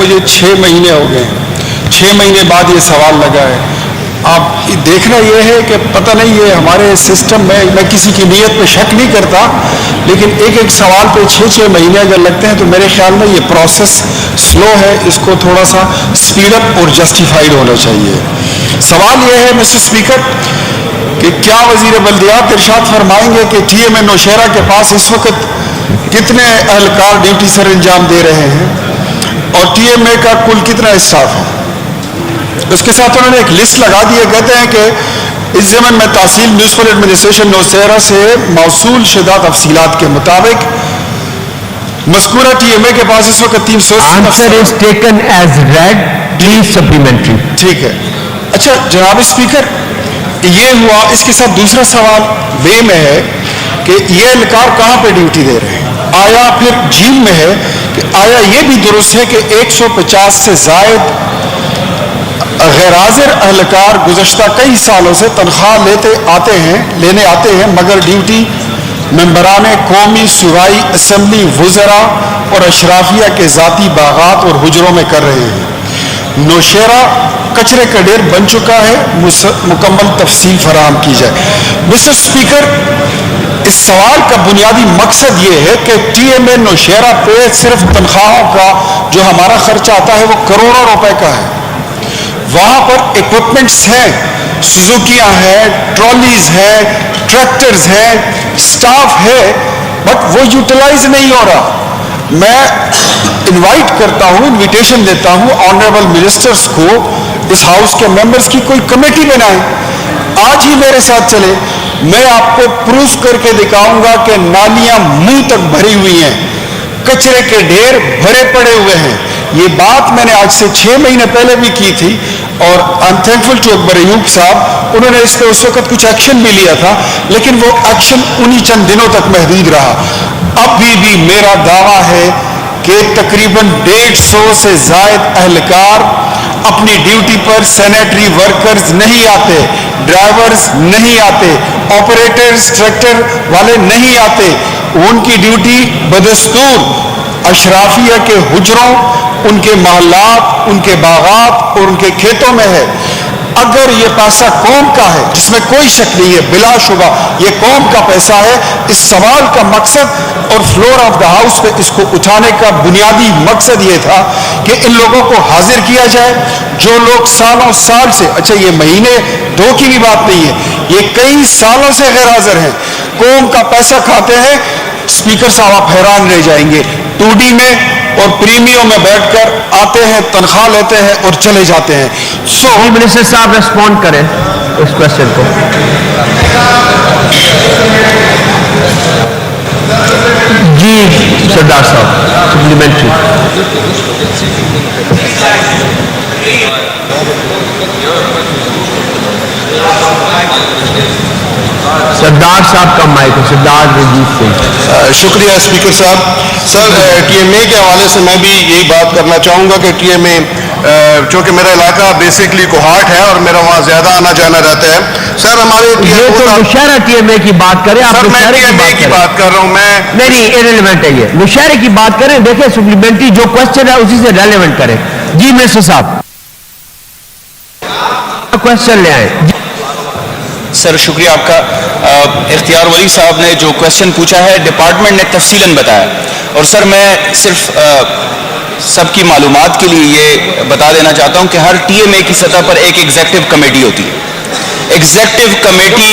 मुझे 6 महीने हो गए हैं, 6 महीने बाद ये सवाल लगा है। अब देखना ये है कि पता नहीं ये हमारे सिस्टम में, मैं किसी की नीयत पे शक नहीं करता, लेकिन एक एक सवाल पे 6-6 महीने अगर लगते हैं तो मेरे ख्याल में ये प्रोसेस स्लो है, इसको थोड़ा सा स्पीड अप और जस्टिफाइड होना चाहिए। सवाल ये है मिस्टर स्पीकर कि क्या वज़ीर बल्दियात इरशाद फरमाएंगे कि TMA नौशहरा के पास इस वक्त कितने अहलकार ड्यूटी सर अंजाम दे रहे हैं और TMA का कुल कितना स्टाफ है। उसके साथ उन्होंने एक लिस्ट लगा दी है, कहते हैं कि इस ज़मन में तहसील म्यूनसिपल एडमिनिस्ट्रेशन नौशहरा से मौसूल शुदा तफसीलात के मुताबिक मज़कूरा TMA के पास इस वक्त 300 answer is taken as read, please supplementary. ठीक है। अच्छा जनाब स्पीकर, ये हुआ। इसके साथ दूसरा सवाल वे में है कि ये एहलकार कहाँ पे ड्यूटी दे रहे हैं। आया फिर जीन में है कि आया ये भी दुरुस्त है कि 150 से ज़ायद गैर हाजिर अहलकार गुज़श्ता कई सालों से तनख्वाह लेने आते हैं मगर ड्यूटी मेंबरान कौमी सूबाई असम्बली वज़रा और अशराफिया के ज़ाती बागात और हुजरों में कर रहे हैं। नौशहरा कचरे का ढेर बन चुका है, मुकम्मल तफसील फराहम की जाए। मिस्टर स्पीकर, इस सवाल का बुनियादी मकसद ये है कि TMA नौशहरा पे सिर्फ तनख्वाहों का जो हमारा खर्चा आता है वो करोड़ों रुपए का है। वहाँ पर इक्विपमेंट्स हैं, सुजुकियाँ हैं, ट्रॉलीज हैं, ट्रैक्टर्स हैं, स्टाफ है, बट वो यूटिलाइज नहीं हो रहा। मैं इनवाइट करता हूँ, इनविटेशन देता हूँ ऑनरेबल मिनिस्टर्स को, इस हाउस के मेंबर्स की कोई कमेटी बनाएं, आज ही मेरे साथ चले, मैं आपको प्रूफ करके दिखाऊंगा कि नालियां मुंह तक भरी हुई हैं, कचरे के ढेर भरे पड़े हुए हैं। ये बात मैंने आज से 6 महीने पहले भी की थी और I am thankful to Akbar Ayub साहब, उन्होंने इस पर उस वक्त कुछ एक्शन भी लिया था, लेकिन वो एक्शन उन्हीं चंद दिनों तक महदूद रहा। अभी भी मेरा दावा है कि तकरीबन 150 से ज़ायद अहलकार अपनी ड्यूटी पर सैनिटरी वर्कर्स नहीं आते, ड्राइवर्स नहीं आते, ऑपरेटर्स ट्रैक्टर वाले नहीं आते। उनकी ड्यूटी बदस्तूर अशराफिया के हुजरों, उनके महल्लात, उनके बागात और उनके खेतों में है। अगर ये पैसा कौम का है, जिसमें कोई शक नहीं है, बिलाशुबा ये कौम का पैसा है, इस सवाल का मकसद और फ्लोर ऑफ द हाउस पे इसको उठाने का बुनियादी मकसद ये था कि इन लोगों को हाजिर किया जाए जो लोग सालों साल से, अच्छा ये महीने 2 की भी बात नहीं है, ये कई सालों से गैर हाजिर हैं, कौम का पैसा खाते हैं। स्पीकर साहब आप हैरान रह जाएंगे, 2D में और प्रीमियम में बैठकर आते हैं, तनख्वाह लेते हैं और चले जाते हैं। सो मिनिस्टर साहब रेस्पॉन्ड करें इस क्वेश्चन को। जी सरदार साहब, सप्लीमेंट्री। सरदार साहब का माइक है, सरदार रजीत सिंह। शुक्रिया स्पीकर साहब। सर TMA के हवाले से मैं भी यही बात करना चाहूँगा कि TMA, चूँकि मेरा इलाका बेसिकली कोहाट है और मेरा वहाँ ज़्यादा आना जाना रहता है। सर हमारे ये तो नौशहरा TMA की बात करें आप। सर मैं TMA की बात कर रहा हूँ, मैं नहीं इरेलेवेंट है ये, नौशहरे की बात करें। देखिए सप्लीमेंट्री जो क्वेश्चन है उसी से रेलेवेंट करें। जी मिनिस्टर साहब क्वेश्चन ले आए। सर शुक्रिया आपका। इख्तियार वली साहब ने जो क्वेश्चन पूछा है डिपार्टमेंट ने तफसीलन बताया, और सर मैं सिर्फ सबकी मालूमात के लिए ये बता देना चाहता हूँ कि हर TMA की सतह पर एक एग्जेक्टिव कमेटी होती है। एग्जेक्टिव कमेटी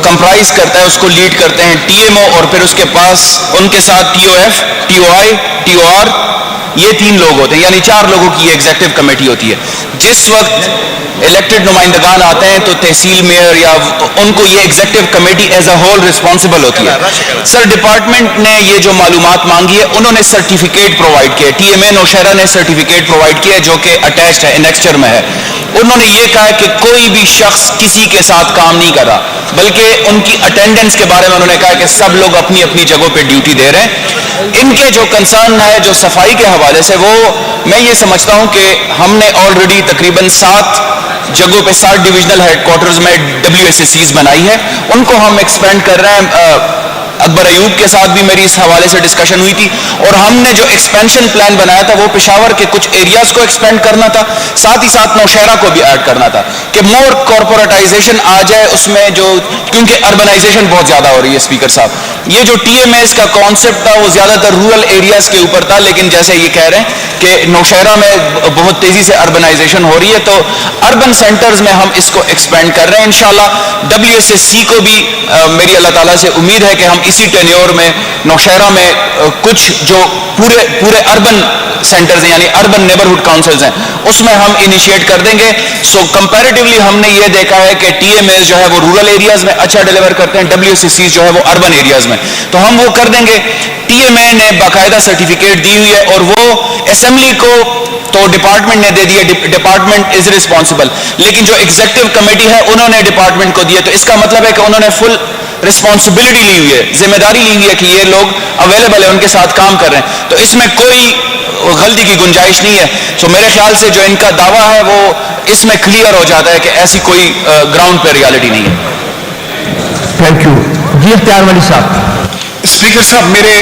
कंप्राइज करता है, उसको लीड करते हैं TMO और फिर उसके पास उनके साथ TOF, TOI, TOR, ये 3 लोग होते हैं, यानी 4 लोगों की ये एग्जेक्टिव कमेटी होती है। जिस वक्त इलेक्टेड नुमाइंदगान आते हैं तो तहसील मेयर या उनको ये executive committee as a whole responsible होती है। सर डिपार्टमेंट ने ये जो मालूमात मांगी है उन्होंने सर्टिफिकेट प्रोवाइड किया, TMA नौशहरा ने सर्टिफिकेट प्रोवाइड किया जो कि अटैच्ड है, इनेक्स्चर में है। उन्होंने ये कहा कि कोई भी शख्स किसी के साथ काम नहीं कर रहा, बल्कि उनकी अटेंडेंस के बारे में उन्होंने कहा कि सब लोग अपनी अपनी जगहों पे ड्यूटी दे रहे हैं। इनके जो कंसर्न है जो सफाई के हवाले से, वो मैं ये समझता हूँ कि हमने ऑलरेडी तकरीबन 7 जगहों पे 7 डिविजनल हेडक्वार्टर्स में WSACs बनाई है, उनको हम एक्सपेंड कर रहे हैं। اکبر ایوب کے ساتھ بھی میری اس حوالے سے ڈسکشن ہوئی تھی, اور ہم نے جو ایکسپینشن پلان بنایا تھا وہ پشاور کے کچھ ایریاز کو ایکسپینڈ کرنا تھا, ساتھ ہی ساتھ نوشہرہ کو بھی ایڈ کرنا تھا کہ مور کارپوریٹائزیشن آ جائے اس میں, جو کیونکہ اربنائزیشن بہت زیادہ ہو رہی ہے اسپیکر صاحب. یہ جو ٹی ایم ایز کا کانسیپٹ تھا وہ زیادہ تر رورل ایریاز کے اوپر تھا, لیکن جیسے یہ کہہ رہے ہیں کہ نوشہرہ میں بہت تیزی سے اربنائزیشن ہو رہی ہے, تو اربن سینٹرز میں ہم اس کو ایکسپینڈ کر رہے ہیں انشاءاللہ. WSSC کو بھی میری اللہ تعالیٰ سے امید ہے کہ ہم اسی ٹینیور میں نوشہرہ میں کچھ جو پورے اربن سینٹرز ہیں یعنی اربن نیبرہڈ کاؤنسلز ہیں اس میں ہم انیشیٹ کر دیں گے. سو کمپیریٹیولی ہم نے یہ دیکھا ہے کہ ٹی ایم ایز جو ہے وہ رورل ایریاز میں اچھا ڈیلیور کرتے ہیں, WSSC جو ہے وہ اربن ایریاز میں, تو ہم وہ کر دیں گے. ٹی ایم اے نے باقاعدہ سرٹیفکیٹ دی ہوئی ہے اور وہ اسمبلی کو تو ڈپارٹمنٹ نے دے دیا, ڈپارٹمنٹ از ریسپانسبل, لیکن جو ایگزیکٹو کمیٹی ہے انہوں نے ڈپارٹمنٹ کو دیا, تو اس کا مطلب ہے کہ انہوں نے فل رسپانسبلٹی لی ہوئی ہے, ذمہ داری لی ہوئی ہے کہ یہ لوگ اویلیبل ہیں, ان کے ساتھ کام کر رہے ہیں, تو اس میں کوئی غلطی کی گنجائش نہیں ہے. سو میرے خیال سے جو ان کا دعویٰ ہے وہ اس میں کلیئر ہو جاتا ہے کہ ایسی کوئی گراؤنڈ پہ ریالٹی نہیں ہے. Thank you. جی اختیار ولی صاحب. اسپیکر صاحب, میرے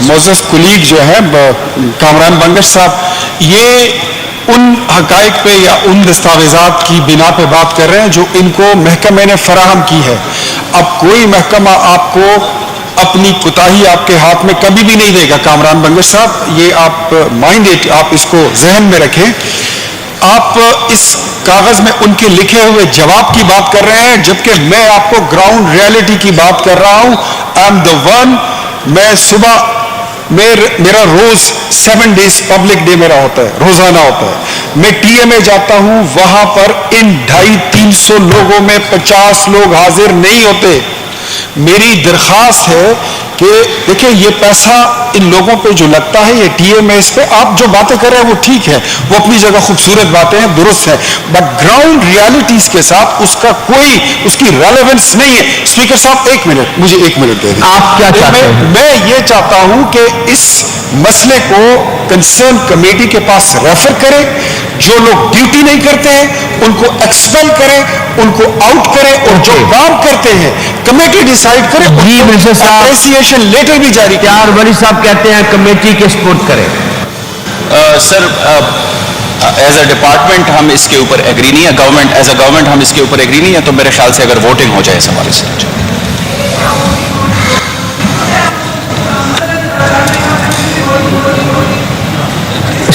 معزز کولیگ جو ہیں کامران بنگش صاحب, یہ ان حقائق پہ یا ان دستاویزات کی بنا پہ بات کر رہے ہیں جو ان کو محکمے نے فراہم کی ہے. اب کوئی محکمہ آپ کو اپنی کوتاہی آپ کے ہاتھ میں کبھی بھی نہیں دے گا کامران بنگش صاحب, یہ آپ مائنڈ اٹ, آپ اس کو ذہن میں رکھیں. آپ اس کاغذ میں ان کے لکھے ہوئے جواب کی بات کر رہے ہیں, جبکہ میں آپ کو گراؤنڈ ریالٹی کی بات کر رہا ہوں. آئی ایم دا ون, میں صبح میرا روز 7 days پبلک ڈے میرا ہوتا ہے, روزانہ ہوتا ہے. میں ٹی ایم اے جاتا ہوں, وہاں پر ان 250-300 لوگوں میں 50 لوگ حاضر نہیں ہوتے. میری درخواست ہے کہ دیکھیں یہ پیسہ ان لوگوں پہ جو لگتا ہے یہ ٹی ایم ایس پہ, آپ جو باتیں کر رہے ہیں وہ ٹھیک ہے, وہ اپنی جگہ خوبصورت باتیں ہیں, درست ہے, بٹ گراؤنڈ ریالٹیز کے ساتھ اس کا کوئی اس کی ریلیونس نہیں ہے. اسپیکر صاحب 1 منٹ, مجھے 1 منٹ دے دیں. آپ کیا چاہتے ہیں؟ میں یہ چاہتا ہوں کہ اس مسئلے کو کنسرن کمیٹی کے پاس ریفر کرے, جو لوگ ڈیوٹی نہیں کرتے ہیں ان کو ایکسپیل کرے, ان کو آؤٹ کرے, اور جو کام کرتے ہیں کمیٹی ڈیسائیڈ کرے. جی منسٹر صاحب, اپریسیشن لیٹر بھی جاری کرے. اختیار ولی صاحب کہتے ہیں کمیٹی کے سپورٹ کریں. سر ایز اے ڈپارٹمنٹ ہم اس کے اوپر ایگری نہیں ہے, گورنمنٹ ایز اے گورنمنٹ ہم اس کے اوپر ایگری نہیں ہے, تو میرے خیال سے اگر ووٹنگ ہو جائے اس حوالے سے.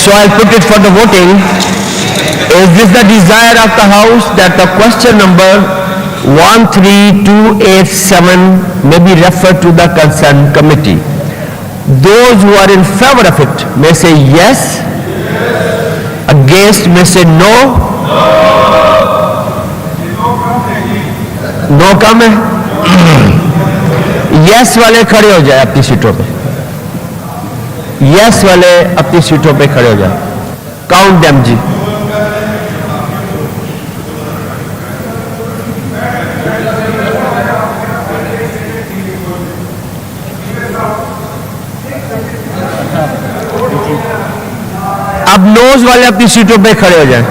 So I'll put it for the voting. Is this the desire of the House that the question number 13287 may be referred to the concerned committee? Those who are in favor of it may say yes, against may say no. No comment? Yes والے کھڑے ہو جائے اپنی سیٹوں پہ. یس والے اپنی سیٹوں پہ کھڑے ہو جائیں. کاؤنٹ دیم جی. اب نوز والے اپنی سیٹوں پہ کھڑے ہو جائیں.